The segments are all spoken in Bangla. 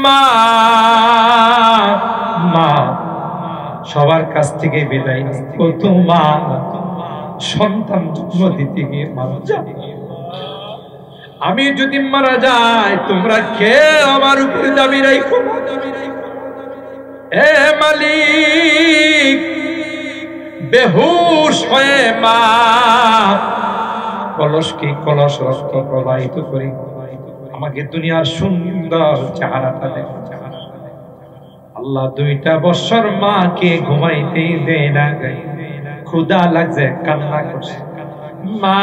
মা মা সবার কাছ থেকে বিদায় কত মা সন্তান জন্ম দিতে গিয়ে মারা যাবে। আমি যদি মারা যাই তোমরা কে আমার উপরে দাবি রাখো? এ মালিক, বেহুশ হয়ে মা কলস রক্ত প্রবাহিত করে আমাকে দুনিয়ার সুন্দর চেহারাটা দেখো। আল্লাহ 2টা বছর মাকে ঘুমাইতে দেয় না, ক্ষুধা লাগছে, কান্না করছে। মা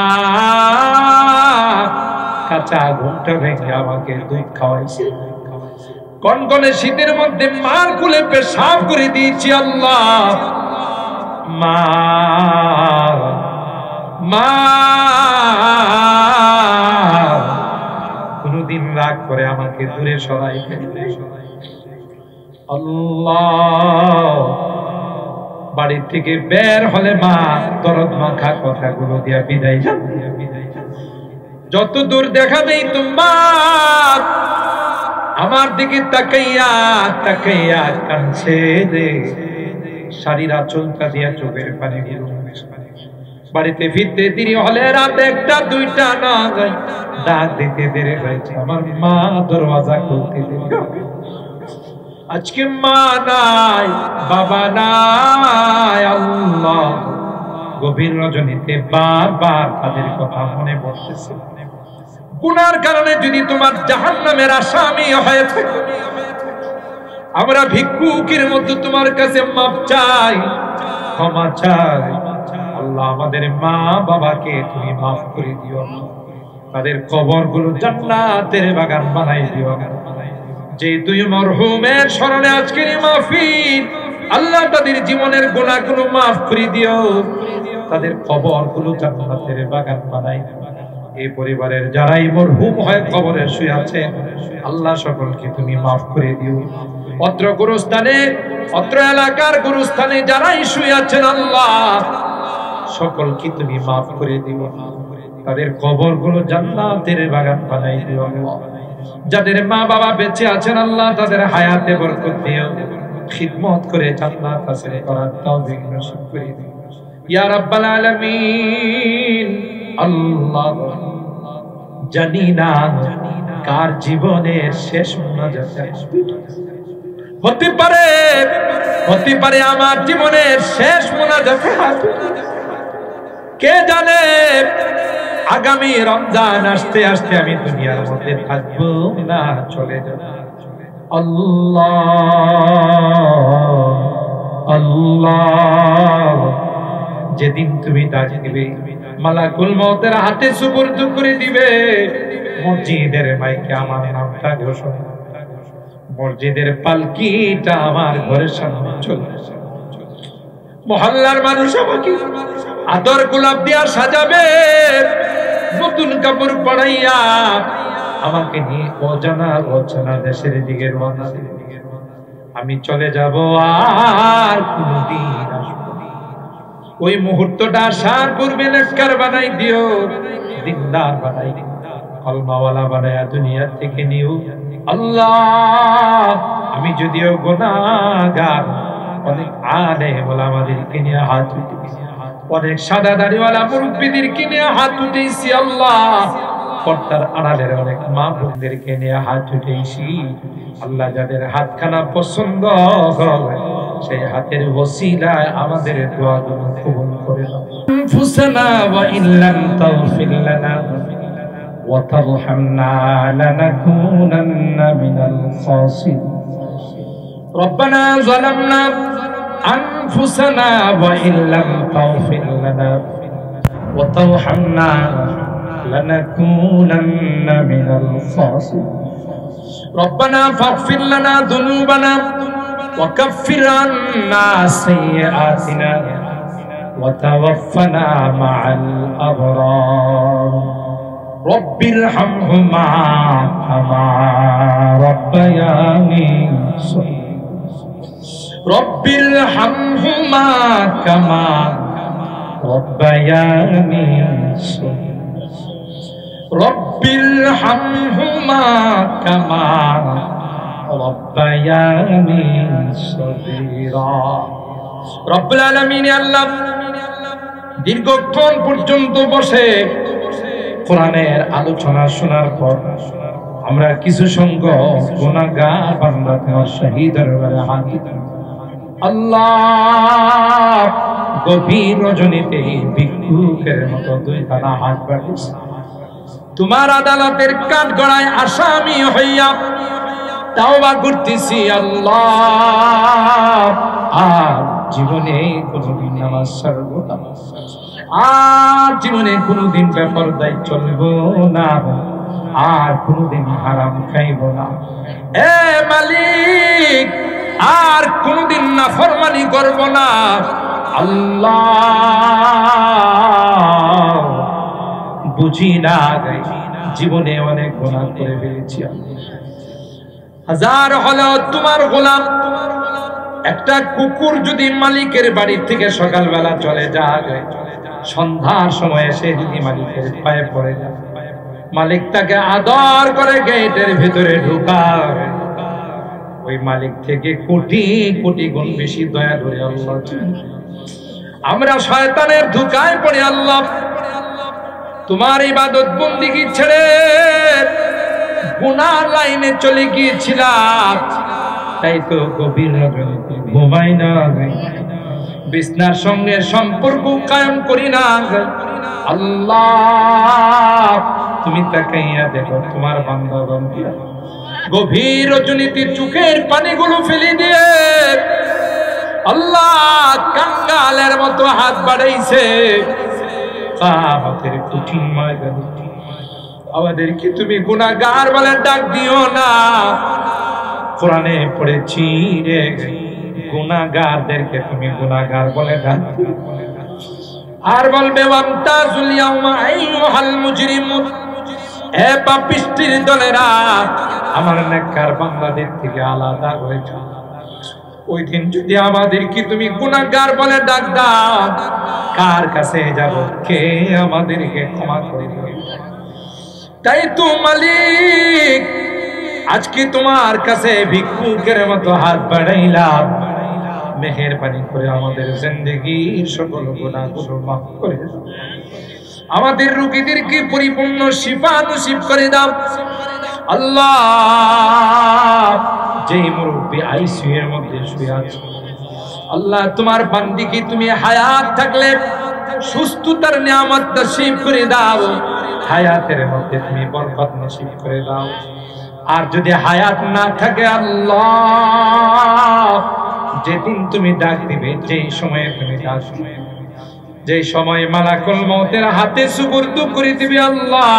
কাঁচা ঘুমটা ভেঙে আমাকে দুধ খাওয়াইছে। কনকনে শীতের মধ্যে মার কোলে পেশাব করে দিয়েছি। আল্লাহ মা মা কোনদিন রাগ করে আমাকে দূরে সরাই ফেলবে। আল্লাহ বাড়ি থেকে বের হলে মা দরদ মাখা কথাগুলো দিয়া বিদায় যান। যত দূর দেখা নেই তোমার আমার দিকে তাকাইয়া তাকাইয়া কাঁদছে রে। শাড়ির আঁচলটা দিয়া চোখের পানি বাড়িতে ফিরতে দেরি হলে রাত 1টা 2টা না যায়, ডাক দিতে দেরি হয়েছে। আমার মা দরওয়াজা খুলতে দেরি হবে। আজকে মা নাই, বাবা নাই। আল্লাহ গভীর রজনীতে বারবার তাদের কথা মনে পড়তেছে। গুনার কারণে যদি তোমার জাহান্নামের আসামি হয়ে থাকে, আমরা ভিক্ষুকের মতো তোমার কাছে মাপ চাই, ক্ষমা চাই। আল্লাহ আমাদের মা বাবাকে তুমি মাফ করে দিও, তাদের কবরগুলো জান্নাতের বাগান বানাই দিও। যে 2 মরহুমের স্মরণে আজকের মাহফিল, আল্লাহ তাদের জীবনের গুনাহগুলো মাফ করে দিও, তাদের কবরগুলো জান্নাতের বাগান বানাই দিও। এই পরিবারের যারাই মরহুম হয়ে কবরে শুয়ে আছে, আল্লাহ সকলকে তুমি মাফ করে দিও। অত্র গুরুস্থানে, অত্র এলাকার গুরুস্থানে যারাই শুয়ে আছেন, আল্লাহ সকলকে তুমি মাফ করে দিও, তাদের কবরগুলো জান্নাতের বাগান বানাই দিও। যাদের মা বাবা বেঁচে আছেন, আল্লাহ তাদের হায়াতে বরকত দিও, খিদমত করে জান্নাত হাসিল করার তৌফিক নসিব করে দিও ইয়া রাব্বাল আলামিন। আল্লাহ জানি না কার জীবনের শেষ মোনাজাত হতে পারে আমার জীবনের শেষ মোনাজাত। কে জানে আগামী রমজান আসতে আসতে আমি দুনিয়ার মধ্যে থাকবো না চলে যাব। আল্লাহ আল্লাহ যেদিন তুমি ডাক দিবে, মালাকুল মউতের হাতে সুপুর্দ করে দিবে, মসজিদের মাইকে আমার নামটা ঘোষণা, মসজিদের পালকিটা আমার ঘরের সামনে চলে আসে। মহল্লার মানুষ আমাকে আদর গোলাপ দিয়া সাজাবে, নতুন কাপড় পরাইয়া আমাকে নিয়ে অজানা দেশের দিকে রওনা দিবে। আমি চলে যাব, আর কোনদিন আসবো না। ওই মুহূর্তটা আসার পূর্বে নেককার বানাই দিও, দিনদার বানাই দিও, কলমাওয়ালা বানায়া দুনিয়া থেকে নিও। আল্লাহ আমি যদিও গুনাহগার, অনেক আলেম ওলামাদেরকে নিয়ে হাত উঠেছি, অনেক সাদা দাড়িওয়ালা মুরব্বিদেরকে নিয়ে হাত উঠেছি। আল্লাহ পর্দার আড়ালের অনেক মা বোনদেরকে নিয়ে হাত উঠেছি। আল্লাহ যাদের হাতখানা পছন্দ হয়, সেই হাতের ওসিলায় আমাদের দোয়াগুলো কবুল করে নাও। আনফুসানা ওয়া ইল্লাম তাগফির লানা ওয়া তারহামনা লানাকুনান্না মিনাল খাসিরিন। রব্বানা যালামনা আনফুসানা ওয়া ইল্লাম তাগফির লানা ওয়া তারহামনা লানাকুনান্না মিনাল খাসিরিন। রব্বানা ফাগফির লানা যুনুবানা ওয়া কাফির আন্না সাইয়্যাতিনা ওয়া তাওয়াফানা মা'আল আবরার। রব্বিরহামহুমা কামা রাব্বায়ানি রব্বিরহামহুমা কামা রাব্বায়ানি রব্বিরহামহুমা কামা রব্বায়ানি সগীরা। রব্বুল আলামিন আল্লাহ দীর্ঘক্ষণ পর্যন্ত বসে কোরআনের আলোচনা শোনার পর আমরা কিছু সংখ্যক গুনাহগার বান্দা তোমার শাহী দরবারে হাজির। আল্লাহ গভীর রজনীতে ভিক্ষুকের মতো দুই খানা হাত বাড়িয়েছে তোমার আদালতের কাঠগড়ায় আসামি হইয়া তাওবা করতেছি আল্লাহ। আর জীবনে কোনদিন নামাজ ছাড়ব না, আর জীবনে কোনদিন বেপরদায় চলবো না, আর কোনদিন হারাম খাইব না। এ মালিক আর কোনদিন নাফরমানি করব না আল্লাহ। বুঝি না জীবনে অনেক গুনাহ করে ফেলেছি, হাজার হলো তোমার গোলাম। একটা কুকুর যদি মালিকের বাড়ি থেকে সকালবেলা চলে যায়, সন্ধ্যার সময় এসে যদি মালিকের পায়ে পড়ে যায়, মালিক তাকে আদর করে গেটের ভিতরে ঢুকায়, ওই মালিক থেকে কোটি কোটি গুণ বেশি দয়া করে আল্লাহ। আমরা শয়তানের ধোঁকায় পড়ে আল্লাহ তোমার ইবাদত বন্দেগী ছেড়ে গুনার লাইনে চলে গিয়েছিলাম, তাই তো গভীর রাতে ঘুমাই না, বিছনার সঙ্গে সম্পর্ক কায়েম করি না আল্লাহ। তুমি তাকাইয়া দেখো তোমার বান্দা বান্দা গভীর রজনীতে চোখের পানিগুলো ফেলে দিয়ে আল্লাহ কাঙ্গালের মতো হাত বাড়াইছে। কিয়ামতের কঠিন ময়দানে আমাদেরকে তুমি গুনাহগার বলে ডাক দিও না। কোরআনে পড়েছি রে গুনাহগারদেরকে তুমি গুনাহগার বলে ডাক দিও, আর বলবে ওয়ামতাজুল ইয়াওমা আইয়ুহাল মুজরিমুন, এ পাপিষ্টির দলেরা আমার নেককার বান্দাদের থেকে আলাদা হয়ে যাও। ওই দিন যদি আমাদেরকে তুমি গুনাহগার বলে ডাক দাও, কার কাছে যাব, কে আমাদেরকে ক্ষমা করে দিবে? তাই তো মালিক আজকে তোমার কাছে ভিক্ষুকের মতো হাত বাড়াইলাম, মেহেরবানি করে আমাদের জিন্দেগীর সকল গুনাহগুলো মাফ করে দাও, আমাদের রোগীদেরকে পরিপূর্ণ শিফা নসিব করে দাও আল্লাহ। যেই মুরব্বী আইসিইউ এর মধ্যে শুয়ে আছে আল্লাহ, তোমার বান্দিকে তুমি হায়াত থাকলে সুস্থতার নিয়ামত নসিব করে দাও, হায়াতের মধ্যে তুমি বরকত নসিব করে দাও। আর যদি হায়াত না থাকে আল্লাহ, যেদিন তুমি ডাক দিবে, যেই সময়ে তুমি ডাক দিবে, যেই সময় মালাকুল মউতের হাতে সুপুর্দ করে দিবে আল্লাহ,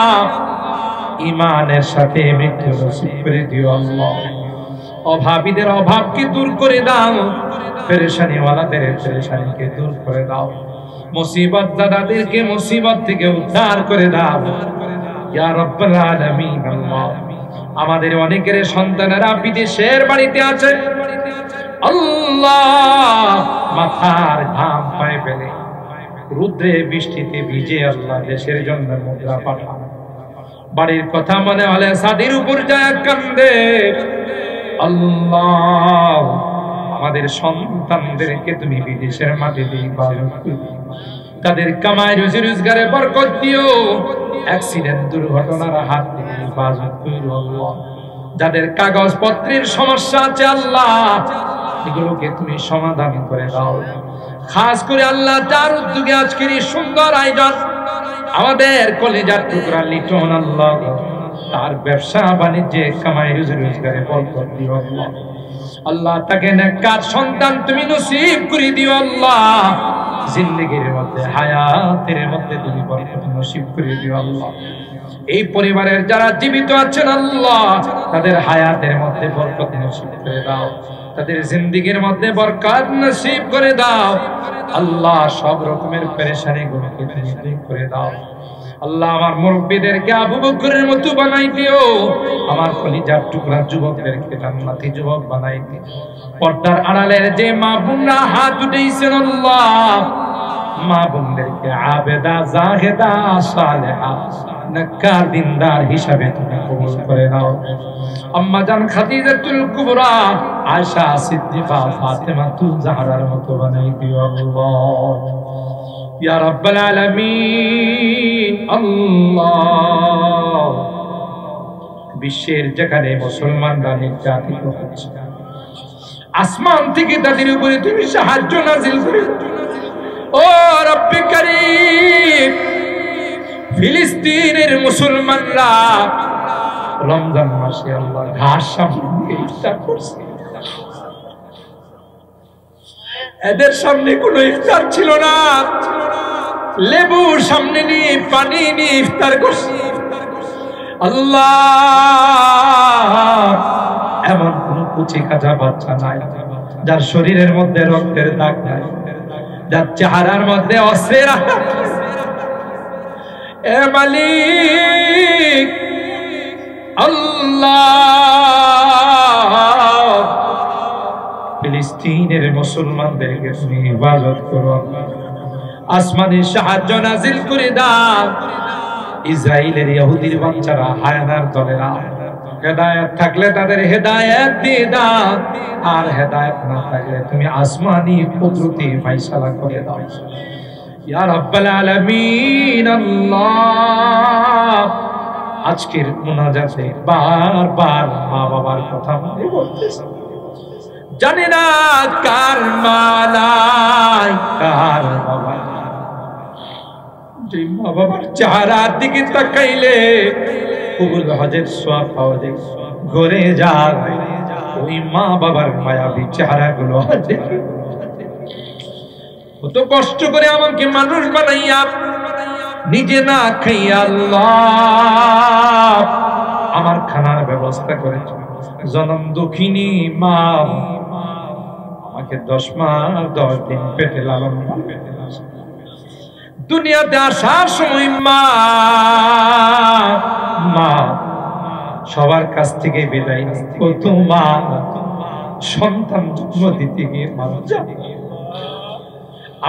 ঈমানের সাথে মৃত্যু নসিব করে দিও আল্লাহ। অভাবীদের অভাবকে দূর করে দাও, পেরেশানি ওয়ালাদের পেরেশানিকে দূর করে দাও, মুসিবত দাদাদেরকে মুসিবত থেকে উদ্ধার করে দাও ইয়া রাব্বুল আলামিন। আল্লাহ আমাদের অনেকের সন্তানেরা বিদেশের বাড়িতে আছে আল্লাহ, মাথার ঘাম পায়ে ফেলে রুদ্রে বৃষ্টিতে ভিজে আল্লাহ দেশের জন্য মুদ্রা পাঠান, বাড়ির কথা মনে হলে ছাদের উপর যায় কান্দে আল্লাহ। আমাদের সন্তানদেরকে তুমি বিদেশের মাটিতে ইবাদত করো, তাদের কামাই রুজি রোজগারে বরকত দিও, অ্যাক্সিডেন্ট দুর্ঘটনার হাত থেকে হেফাজত করো আল্লাহ। যাদের কাগজপত্রের সমস্যা আছে আল্লাহ, এগুলোকে তুমি সমাধান করে দাও। খাস করে আল্লাহ যার উদ্যোগে আজকের এই সুন্দর আয়োজন, আমাদের কলিজার টুকরা লিটন আল্লাহ, তার ব্যবসা বাণিজ্যে কামাই রুজি রোজগারে বরকত দিও আল্লাহ। আল্লাহ তাকে নেককার সন্তান তুমি নসিব করে দিও আল্লাহ, জিন্দেগীর মধ্যে হায়াতের মধ্যে তুমি বরকত নসিব করে দিও আল্লাহ। এই পরিবারের যারা জীবিত আছেন আল্লাহ, তাদের হায়াতের মধ্যে বরকত নসিব করে দাও, তাদের জিন্দেগীর মধ্যে বরকত নসিব করে দাও আল্লাহ। সব রকমের পেরেশানি গুলোকে তুমি দূর করে দাও আল্লাহ। আমার মুরব্বিদেরকে আবু বকরের মতো বানাই দিও, আমার কলিজার টুকরা যুবকদেরকে জান্নাতি যুবক বানাই দিও। পর্দার আড়ালের যে মা বোনরা হাত উঠাইছেন আল্লাহ, মা বোনদেরকে আবেদা জাহেদা সালেহা নেককার দিনদার হিসাবে তুমি কবুল করে নাও। আম্মা জান খাদিজাতুল কুবরা, আয়েশা সিদ্দিকা, ফাতেমাতুল জাহরার মতো বানাই দিও আল্লাহ ইয়া রাব্বাল আলামিন। আল্লাহ, বিশ্বের যেখানে মুসলমানরা নির্যাতিত হচ্ছে, আসমান থেকে তাদের উপরে তুমি সাহায্য নাযিল করে। ও রব্বে কারীম, ফিলিস্তিনের মুসলমানরা রমজান মাসে আল্লাহ ঘাস সামনে ইফতার করছে, এদের সামনে কোনো ইফতার ছিল না, লেবু সামনে নিয়ে পানি নিয়ে ইফতার করছে। আল্লাহ, এমন কোন কুচি কাঁচা বাচ্চা নাই যার শরীরের মধ্যে রক্তের দাগ নাই, যার চেহারার মধ্যে অস্ত্রের আঘাত। এ মালিক আল্লাহ, ফিলিস্তিনের মুসলমানদেরকে তুমি হেফাজত করো, আসমানের সাহায্য নাযিল করে দাও। ইসরায়েলের ইহুদির বাচ্চারা, হায়নার দলেরা, হেদায়েত থাকলে তাদের হেদায়েত দিয়ে দাও, আর হেদায়েত না থাকলে তুমি আসমানি কুদরতি ফয়সালা করে দাও ইয়া রাব্বাল আলামিন। আল্লাহ, আজকের মুনাজাতে বারবার মা বাবার কথা মনে পড়তেছে। জানি না কার মা নাই, কার বাবা। যে মা বাবার চেহারার দিকে তাকাইলে কবুল হজের সওয়াব পাওয়া যায়, ঘরে যায় ওই মা বাবার মায়াবী চেহারাগুলো দেখে। কত কষ্ট করে আমাকে মানুষ বানাইয়া, নিজে না খাইয়া আল্লাহ আমার খানার ব্যবস্থা করেছে। জনম দুঃখিনী মা আমাকে 10 মাস 10 দিন পেটে লালন পালন, দুনিয়াতে আসার সময় মা মা সবার কাছ থেকে বিদায় কত মা সন্তান জন্ম দিতে গিয়ে মারা যায়।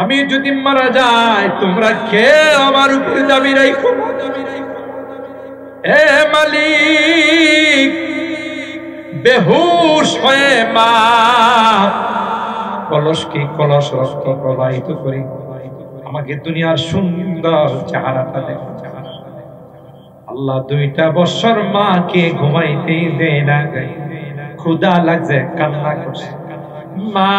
আমি যদি মারা যাই, তোমরা কে আমার উপরে দাবি রাখো? এ মালিক, বেহুশ হয়ে মা কলসকে কলস রক্ত প্রবাহিত করি আমাকে দুনিয়ার সুন্দর চেহারাটা দেখো। আল্লাহ, 2টা বছর মাকে ঘুমাইতে দেয় না, ক্ষুধা লাগছে, কান্না করছে। মা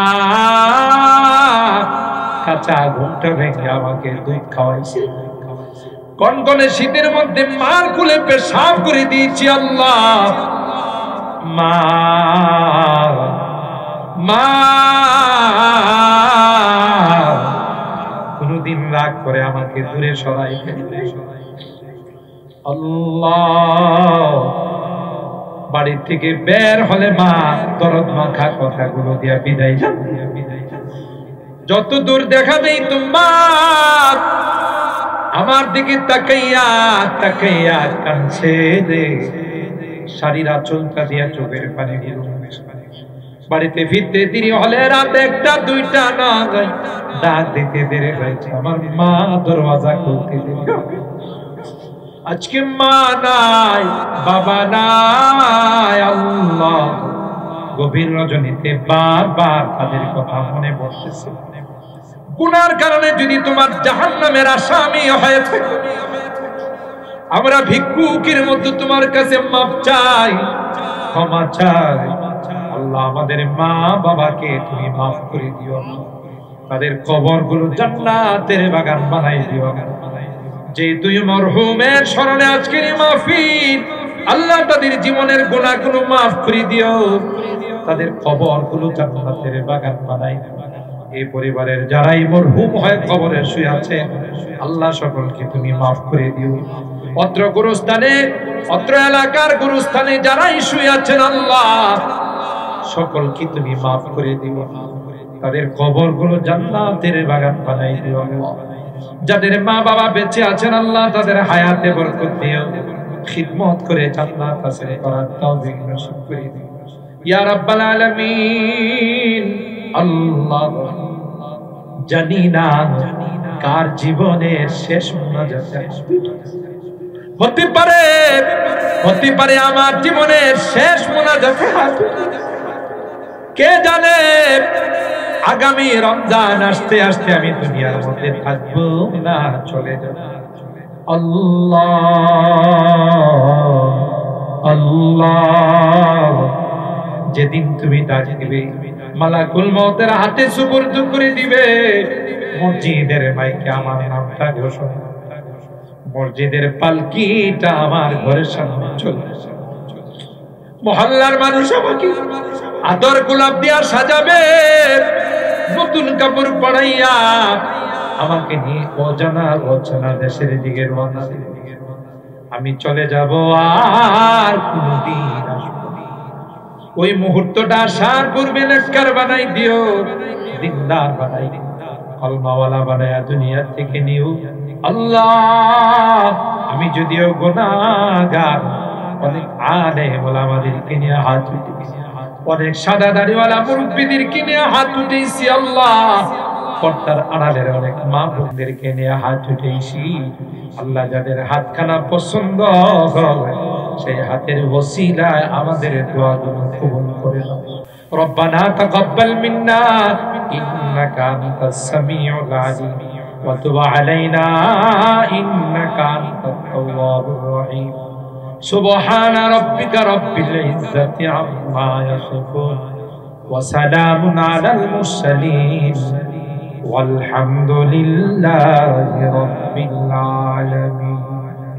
কাঁচা ঘুমটা ভেঙে আমাকে দুধ খাওয়াইছে। কনকনে শীতের মধ্যে মার কুলে পেশাব করে দিয়েছি। আল্লাহ, মা মা কোনদিন রাগ করে আমাকে দূরে সরাই ফেলে। আল্লাহ, বাড়ি থেকে বের হলে মা দরদ মাখা কথাগুলো দিয়া বিদায় যান। যত দূর দেখা দেই তোমার আমার দিকে তাকাইয়া তাকাইয়া কাঁদছে রে, শাড়ির আঁচলটা দিয়া চোখের পানি বাড়িতে ফিরতে দেরি হলে রাত 1টা 2টা না যায়, ডাক দিতে দেরি হয়েছে, আমার মা দরওয়াজা খুলতে দেরি। আজকে মা নাই, বাবা নাই। আল্লাহ, গভীর রজনীতে বারবার তাদের কথা মনে পড়তেছে। গুনার কারণে যদি তোমার জাহান্নামের আসামি হয়ে থাকে, আমরা ভিক্ষুকের মধ্যে তোমার কাছে মাপ চাই, ক্ষমা চাই। আল্লাহ, আমাদের মা বাবাকে তুমি মাফ করে দিও, তাদের কবরগুলো জান্নাতের বাগান বানাই দিও। যে 2 মরহুমের স্মরণে আজকের মাহফিল, আল্লাহ তাদের জীবনের গুনাহগুলো মাফ করে দিও, তাদের কবরগুলো জান্নাতের বাগান বানাই দিও। এই পরিবারের যারাই মরহুম হয়ে কবরে শুয়ে আছে, আল্লাহ সকলকে তুমি মাফ করে দিও। অত্র গুরুস্থানে, অত্র এলাকার গুরুস্থানে যারাই শুয়ে আছেন, আল্লাহ সকলকে তুমি মাফ করে দিও, তাদের কবরগুলো জান্নাতের বাগান বানাই দিও। যাদের মা বাবা বেঁচে আছেন, আল্লাহ তাদের হায়াতে বরকত দিও, খিদমত করে জান্নাত হাসিল করার তৌফিক নসিব করে দিও ইয়া রাব্বাল আলামিন। আল্লাহ, জানি না কার জীবনের শেষ মুনাজাত, হতে পারে আমার জীবনের শেষ মোনাজাতে হাত উঠাই। কে জানে আগামী রমজান আসতে আসতে আমি দুনিয়ার মধ্যে থাকবো না, চলে যাব। আল্লাহ আল্লাহ, যেদিন তুমি ডাক দিবে, মালাকুল মউতের হাতে সুপুর্দ করে দিবে, মসজিদের মাইকে আমার নামটা ঘোষণা, মসজিদের পালকিটা আমার ঘরের সামনে চলে আসে, মহল্লার মানুষ আমাকে আদর গোলাপ দিয়া সাজাবে, নতুন কাপড় পরাইয়া আমাকে নিয়ে অজানা দেশের দিকে রওনা দিবে। আমি চলে যাব, আর কোনদিন আসবো না। ওই মুহূর্তটা আসার পূর্বে নেককার বানাই দিও, দিনদার বানাই দিও, কলমাওয়ালা বানায়া দুনিয়া থেকে নিও। আল্লাহ, আমি যদিও গুনাহগার, অনেক আলেম ওলামাদেরকে নিয়ে হাত উঠেছি, অনেক সাদা দাড়িওয়ালা মুরব্বিদেরকে নিয়ে হাত উঠেছি। আল্লাহ, পর্দার আড়ালের অনেক মা বোনদেরকে নিয়ে হাত উঠেছি। আল্লাহ, যাদের হাতখানা পছন্দ হয় সেই হাতের ওসিলায় আমাদের দোয়াগুলো কবুল করে নাও। রব্বানা তাকাব্বাল মিন্না ইন্নাকা আনতাস সামিউল আলিম ওয়া তুব আলাইনা ইন্নাকা আনতাত তাওয়াবুর রহিম। সুবহানা রাব্বিকা রাব্বিল ইজ্জাতি আম্মা ইয়াসিফুন ওয়া সালামুন আলাল মুরসালিন والحمد لله رب العالمين।